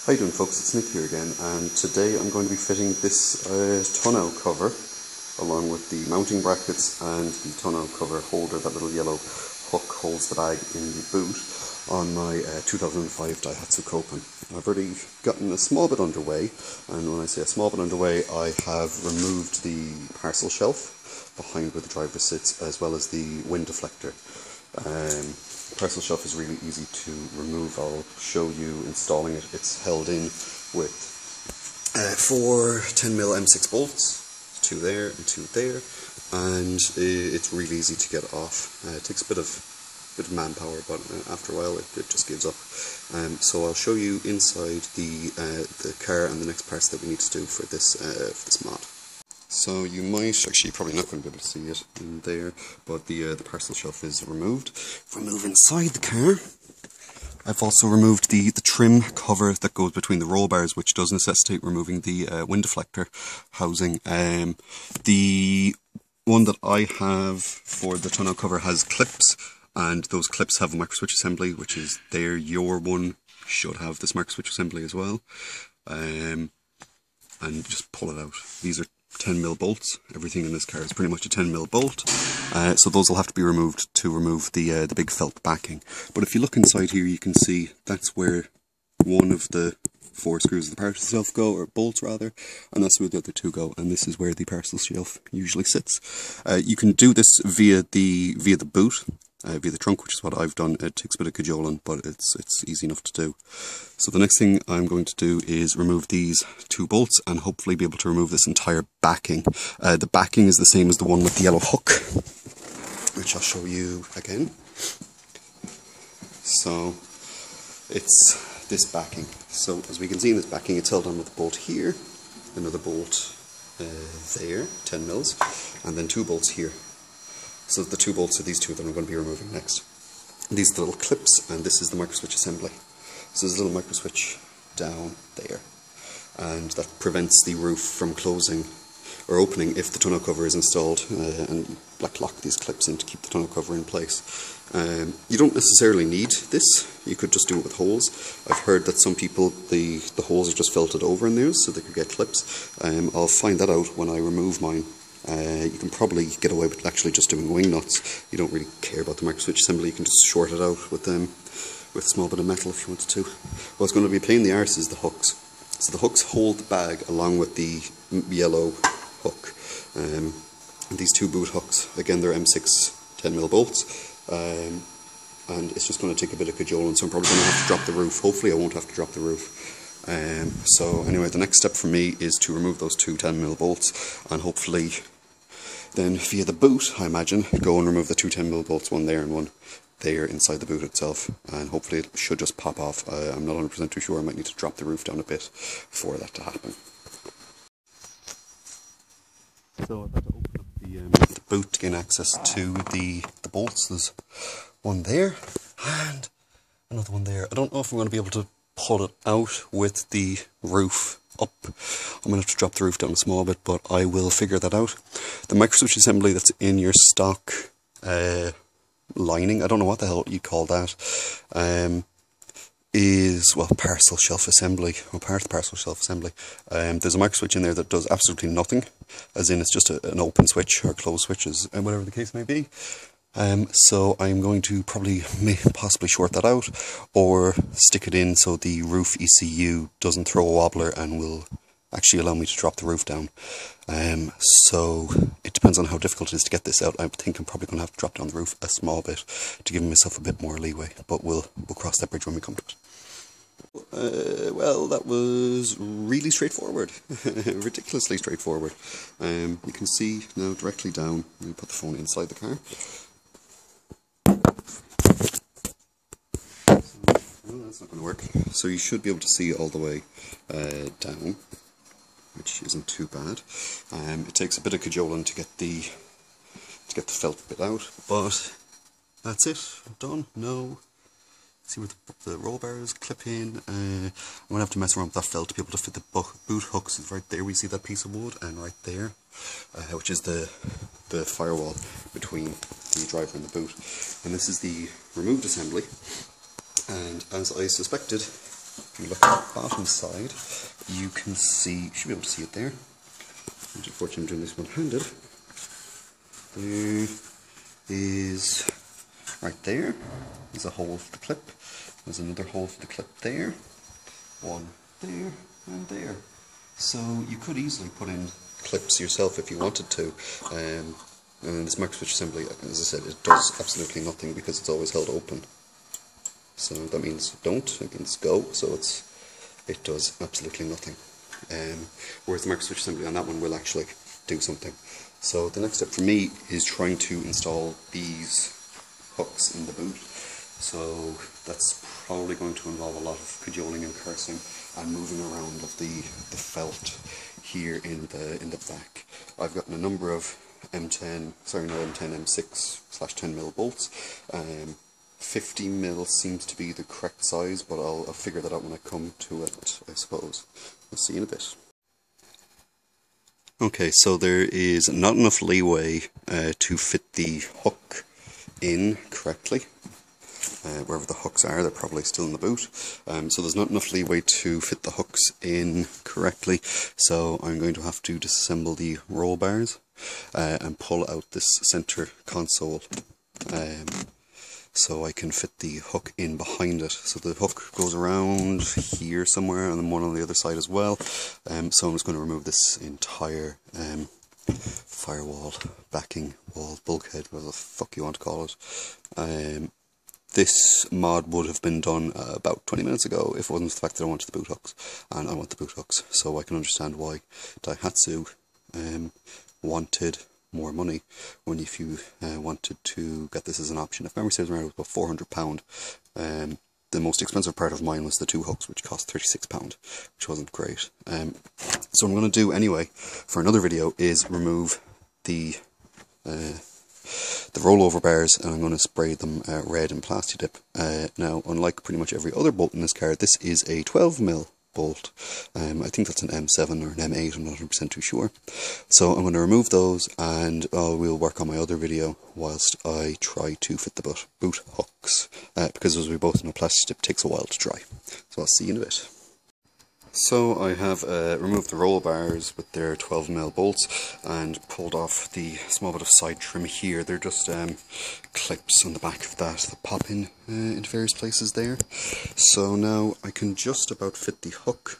How you doing, folks? It's Nick here again, and today I'm going to be fitting this tonneau cover along with the mounting brackets and the tonneau cover holder. That little yellow hook holds the bag in the boot on my 2005 Daihatsu Copen. I've already gotten a small bit underway, and when I say a small bit underway, I have removed the parcel shelf behind where the driver sits, as well as the wind deflector. Parcel shelf is really easy to remove. I'll show you installing it. It's held in with 4 10mm M6 bolts, 2 there and 2 there, and it's really easy to get off. It takes a bit of manpower, but after a while it just gives up. So I'll show you inside the car and the next parts that we need to do for this mod. So you might, actually, you're probably not going to be able to see it in there, but the parcel shelf is removed. If we move inside the car, I've also removed the trim cover that goes between the roll bars, which does necessitate removing the wind deflector housing. The one that I have for the tonneau cover has clips, and those clips have a micro switch assembly, which is there. Your one should have this micro switch assembly as well. And just pull it out. These are 10mm bolts. Everything in this car is pretty much a 10mm bolt, so those will have to be removed to remove the big felt backing. But if you look inside here, you can see that's where one of the 4 screws of the parcel shelf go, or bolts rather, and that's where the other 2 go, and this is where the parcel shelf usually sits. You can do this via the boot, via the trunk, which is what I've done. It takes a bit of cajoling, but it's easy enough to do. So the next thing I'm going to do is remove these 2 bolts and hopefully be able to remove this entire backing. The backing is the same as the one with the yellow hook, which I'll show you again. So it's this backing. So as we can see in this backing, it's held on with a bolt here, another bolt there, 10mm, and then 2 bolts here. So the 2 bolts are these 2 that I'm going to be removing next. These are the little clips, and this is the micro switch assembly. So there's a little micro switch down there, and that prevents the roof from closing or opening if the tonneau cover is installed, and lock these clips in to keep the tonneau cover in place. You don't necessarily need this. You could just do it with holes. I've heard that some people, the holes are just felted over in theirs so they could get clips. I'll find that out when I remove mine. You can probably get away with actually just doing wing nuts. You don't really care about the micro switch assembly. You can just short it out with a small bit of metal if you wanted to. What's going to be a pain in the arse is the hooks. So the hooks hold the bag along with the yellow hook. And these 2 boot hooks, again, they're M6 10mm bolts. And it's just going to take a bit of cajoling, so I'm probably going to have to drop the roof. Hopefully I won't have to drop the roof. So anyway, the next step for me is to remove those 2 10mm bolts, and hopefully then via the boot, I imagine, go and remove the 2 10mm bolts, one there and one there inside the boot itself, and hopefully it should just pop off. I'm not 100% too sure. I might need to drop the roof down a bit for that to happen. So I've got to open up the boot to gain access to the bolts. There's one there and another one there. I don't know if I'm going to be able to pull it out with the roof up. I'm going to have to drop the roof down a small bit, but I will figure that out. The micro switch assembly that's in your stock lining, I don't know what the hell you call that, is, well, parcel shelf assembly, or part of the parcel shelf assembly. There's a micro switch in there that does absolutely nothing, as in it's just an open switch or closed switches, and whatever the case may be. So I'm going to possibly short that out, or stick it in so the roof ECU doesn't throw a wobbler and will actually allow me to drop the roof down. So it depends on how difficult it is to get this out. I think I'm probably going to have to drop down the roof a small bit to give myself a bit more leeway, but we'll cross that bridge when we come to it. Well, that was really straightforward. Ridiculously straightforward. You can see now directly down. I'll put the phone inside the car. Well, that's not going to work. So you should be able to see all the way down, which isn't too bad. It takes a bit of cajoling to get the felt bit out, but that's it. Done. No. See where the roll bars clip in. I'm going to have to mess around with that felt to be able to fit the boot hooks. It's right there. We see that piece of wood, and right there, which is the firewall between the driver and the boot. And this is the removed assembly. And as I suspected, if you look at the bottom side, you can see, you should be able to see it there. Unfortunately, I'm doing this one-handed. There is, right there, there's a hole for the clip. There's another hole for the clip there. One there and there. So you could easily put in clips yourself if you wanted to. And this micro switch assembly, as I said, it does absolutely nothing because it's always held open. So that means don't, it means go, so it does absolutely nothing. Whereas the micro switch assembly on that one will actually do something. So the next step for me is trying to install these hooks in the boot. So that's probably going to involve a lot of cajoling and cursing and moving around of the felt here in the back. I've gotten a number of M10, M6/10mm bolts. 50mm seems to be the correct size, but I'll figure that out when I come to it, I suppose. We'll see in a bit. Okay, so there is not enough leeway to fit the hook in correctly. Wherever the hooks are, they're probably still in the boot. So there's not enough leeway to fit the hooks in correctly. So I'm going to have to disassemble the roll bars and pull out this center console so I can fit the hook in behind it. So the hook goes around here somewhere and then one on the other side as well. So I'm just going to remove this entire firewall, backing wall, bulkhead, whatever the fuck you want to call it. This mod would have been done about 20 minutes ago if it wasn't for the fact that I wanted the boot hooks, and I want the boot hooks, so I can understand why Daihatsu wanted more money when if you wanted to get this as an option. If memory serves me right, it was about £400. The most expensive part of mine was the two hooks, which cost £36, which wasn't great. So what I'm going to do anyway for another video is remove the rollover bars, and I'm going to spray them red in Plastidip. Now, unlike pretty much every other bolt in this car, this is a 12mm bolt. I think that's an M7 or an M8, I'm not 100% too sure. So I'm going to remove those, and we'll work on my other video whilst I try to fit the boot hooks, because as we both know, Plastidip takes a while to dry. So I'll see you in a bit. So I have removed the roll bars with their 12mm bolts and pulled off the small bit of side trim here. They're just clips on the back of that pop in into various places there. So now I can just about fit the hook,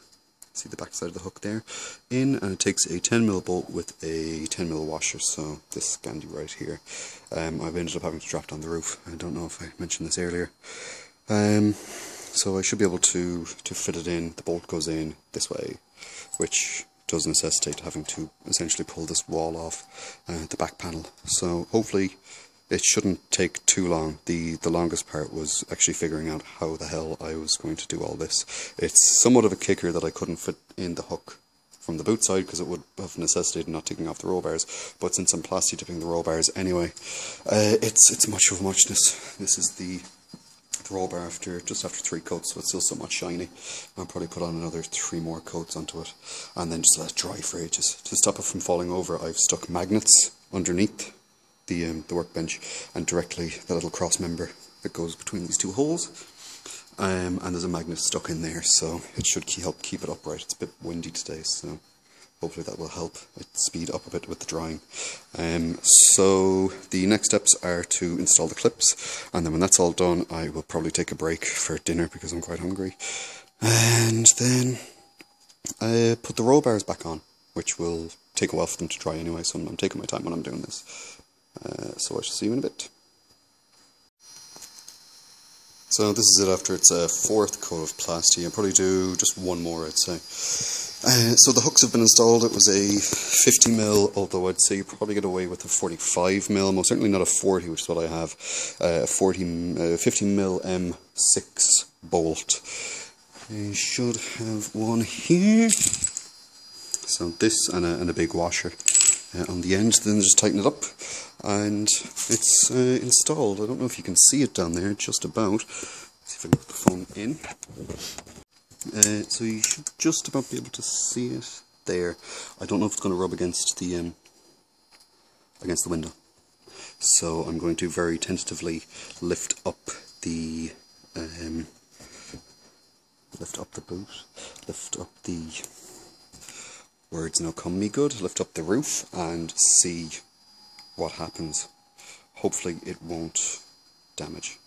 see the back side of the hook there, in, and it takes a 10mm bolt with a 10mm washer, so this Scandi right here. I've ended up having to drop it on the roof. I don't know if I mentioned this earlier. So I should be able to fit it in. The bolt goes in this way, which does necessitate having to essentially pull this wall off the back panel. So hopefully it shouldn't take too long. The longest part was actually figuring out how the hell I was going to do all this. It's somewhat of a kicker that I couldn't fit in the hook from the boot side, because it would have necessitated not taking off the roll bars, but since I'm plastidipping the roll bars anyway, it's much of a muchness. This is the roll bar just after 3 coats, so it's still somewhat shiny. I'll probably put on another 3 more coats onto it, and then just let it dry for ages. To stop it from falling over, I've stuck magnets underneath the workbench, and directly the little cross member that goes between these 2 holes, and there's a magnet stuck in there, so it should help keep it upright. It's a bit windy today, so hopefully that will help it speed up a bit with the drying. So the next steps are to install the clips, and then when that's all done, I will probably take a break for dinner because I'm quite hungry, and then put the roll bars back on, which will take a while for them to dry anyway, so I'm taking my time when I'm doing this. So I shall see you in a bit. So this is it after its 4th coat of plasti. I'll probably do just one more, I'd say. So the hooks have been installed. It was a 50mm, although I'd say you probably get away with a 45mm, most certainly not a 40, which is what I have. 50mm M6 bolt. I should have one here. So this and a big washer on the end. Then just tighten it up, and it's installed. I don't know if you can see it down there, just about. Let's see if I can put the phone in. So you should just about be able to see it there. I don't know if it's going to rub against the window. So I'm going to very tentatively lift up the lift up the boot, lift up the, words now come me good, lift up the roof and see what happens. Hopefully it won't damage.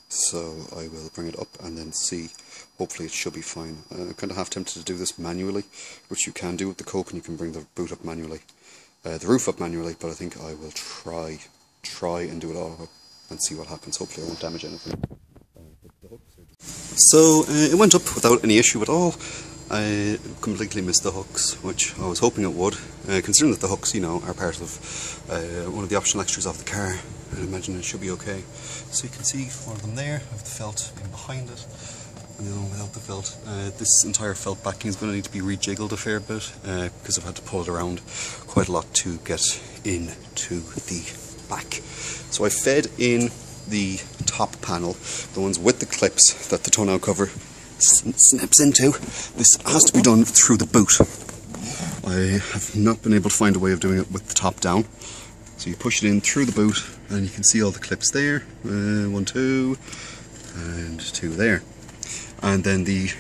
So I will bring it up and then see. Hopefully it should be fine. I'm kind of half tempted to do this manually, which you can do with the Copen. You can bring the boot up manually, the roof up manually, but I think I will try and do it all and see what happens. Hopefully I won't damage anything. So it went up without any issue at all. I completely missed the hooks, which I was hoping it would, considering that the hooks, you know, are part of one of the optional extras of the car. I imagine it should be okay. So you can see one of them there, I have the felt in behind it, and the other one without the felt. This entire felt backing is going to need to be rejiggled a fair bit, because I've had to pull it around quite a lot to get into the back. So I fed in the top panel, the ones with the clips that the tonneau cover snips into. This has to be done through the boot. I have not been able to find a way of doing it with the top down. So you push it in through the boot and you can see all the clips there, 1, 2 and 2 there, and then the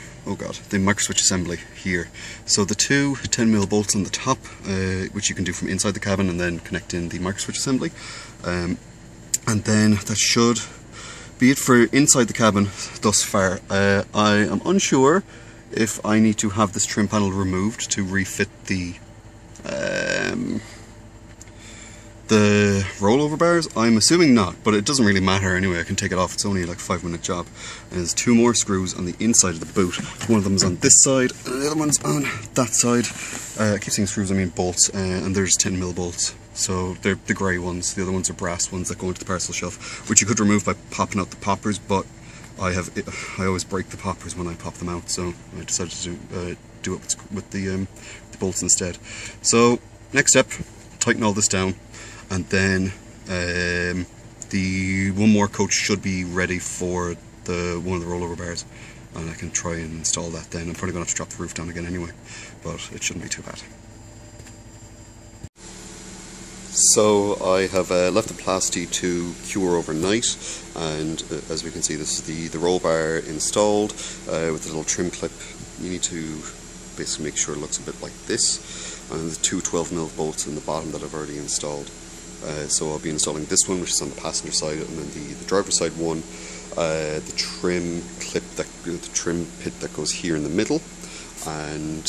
the micro switch assembly here. So the two 10mm bolts on the top, which you can do from inside the cabin and then connect in the micro switch assembly, and then that should be it for inside the cabin thus far. I am unsure if I need to have this trim panel removed to refit the rollover bars. I'm assuming not, but it doesn't really matter anyway. I can take it off. It's only like a 5-minute job. And there's 2 more screws on the inside of the boot. One of them is on this side and the other one's on that side. I keep saying screws, I mean bolts, and there's 10mm bolts. So they're the grey ones. The other ones are brass ones that go into the parcel shelf, which you could remove by popping out the poppers, but I always break the poppers when I pop them out, so I decided to do it with the bolts instead. So next step, tighten all this down, and then the one more coach should be ready for one of the rollover bars, and I can try and install that then. I'm probably going to have to drop the roof down again anyway, but it shouldn't be too bad. So I have left the plasti to cure overnight, and as we can see, this is the roll bar installed with the little trim clip. You need to basically make sure it looks a bit like this, and the 2 12mm bolts in the bottom that I've already installed. So I'll be installing this one, which is on the passenger side, and then the driver's side one, the trim clip, the trim pit that goes here in the middle, and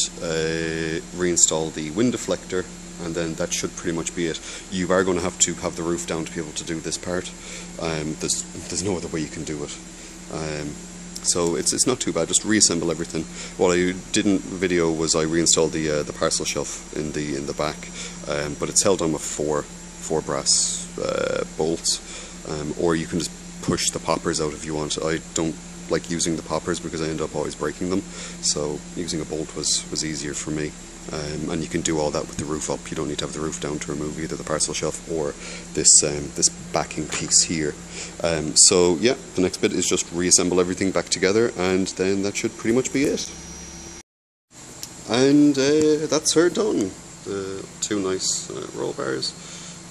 reinstall the wind deflector. And then that should pretty much be it. You are going to have the roof down to be able to do this part. There's no other way you can do it. So it's not too bad. Just reassemble everything. What I didn't video was I reinstalled the parcel shelf in the back, but it's held on with four brass bolts, or you can just push the poppers out if you want. I don't like using the poppers because I end up always breaking them. So using a bolt was easier for me. And you can do all that with the roof up. You don't need to have the roof down to remove either the parcel shelf or this backing piece here. So yeah, the next bit is just reassemble everything back together, and then that should pretty much be it. And that's her done. The 2 nice roll bars,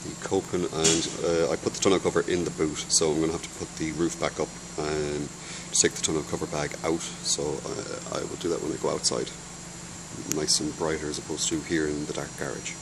the Copen, and I put the tonneau cover in the boot, so I'm going to have to put the roof back up and take the tonneau cover bag out. So I will do that when I go outside. Nice and brighter as opposed to here in the dark garage.